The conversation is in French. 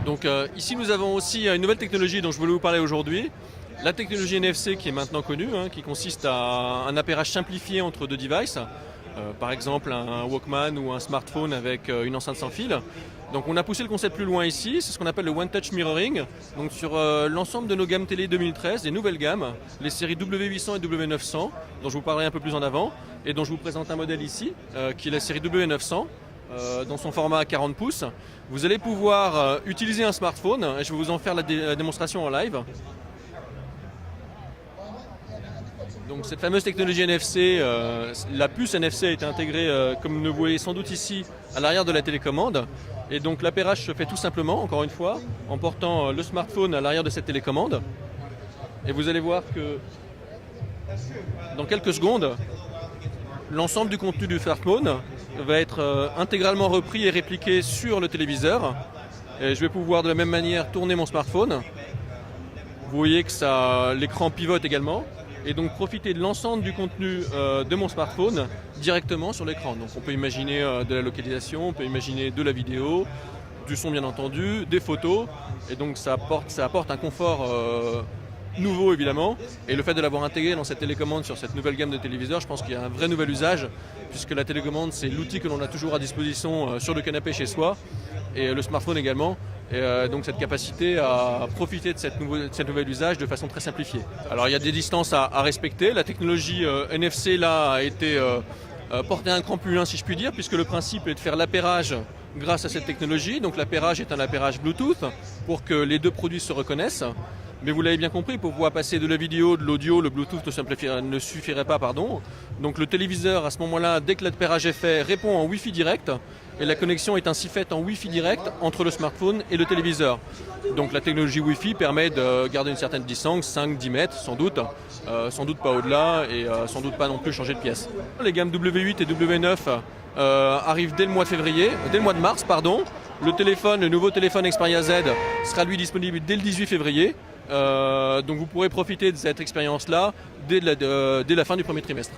Donc ici nous avons aussi une nouvelle technologie dont je voulais vous parler aujourd'hui. La technologie NFC qui est maintenant connue, qui consiste à un appairage simplifié entre deux devices. Par exemple un Walkman ou un smartphone avec une enceinte sans fil. Donc on a poussé le concept plus loin ici, c'est ce qu'on appelle le One Touch Mirroring. Donc sur l'ensemble de nos gammes télé 2013, des nouvelles gammes, les séries W800 et W900, dont je vous parlerai un peu plus en avant, et dont je vous présente un modèle ici, qui est la série W900. Dans son format 40 pouces, vous allez pouvoir utiliser un smartphone, et je vais vous en faire la démonstration en live. Donc cette fameuse technologie NFC, la puce NFC est intégrée, comme vous voyez sans doute ici, à l'arrière de la télécommande. Et donc l'appairage se fait tout simplement, encore une fois, en portant le smartphone à l'arrière de cette télécommande. Et vous allez voir que dans quelques secondes, l'ensemble du contenu du smartphone va être intégralement repris et répliqué sur le téléviseur. Et je vais pouvoir de la même manière tourner mon smartphone. Vous voyez que l'écran pivote également. Et donc profiter de l'ensemble du contenu de mon smartphone directement sur l'écran. Donc on peut imaginer de la localisation, on peut imaginer de la vidéo, du son bien entendu, des photos. Et donc ça apporte un confort nouveau évidemment. Et le fait de l'avoir intégré dans cette télécommande sur cette nouvelle gamme de téléviseurs, je pense qu'il y a un vrai nouvel usage, puisque la télécommande c'est l'outil que l'on a toujours à disposition sur le canapé chez soi, et le smartphone également. Et donc cette capacité à profiter de cette nouvel usage de façon très simplifiée. Alors il y a des distances à respecter. La technologie NFC là a été portée un cran plus loin si je puis dire, puisque le principe est de faire l'appairage grâce à cette technologie. Donc l'appairage est un appairage Bluetooth pour que les deux produits se reconnaissent. Mais vous l'avez bien compris, pour pouvoir passer de la vidéo, de l'audio, le Bluetooth ne suffirait pas. Donc le téléviseur, à ce moment-là, dès que l'appairage est fait, répond en Wi-Fi direct. Et la connexion est ainsi faite en Wi-Fi direct entre le smartphone et le téléviseur. Donc la technologie Wi-Fi permet de garder une certaine distance, 5-10 mètres sans doute pas au-delà et sans doute pas non plus changer de pièce. Les gammes W8 et W9 arrivent dès le mois de mars. Le nouveau téléphone Xperia Z sera lui disponible dès le 18 février. Donc vous pourrez profiter de cette expérience-là dès la fin du premier trimestre.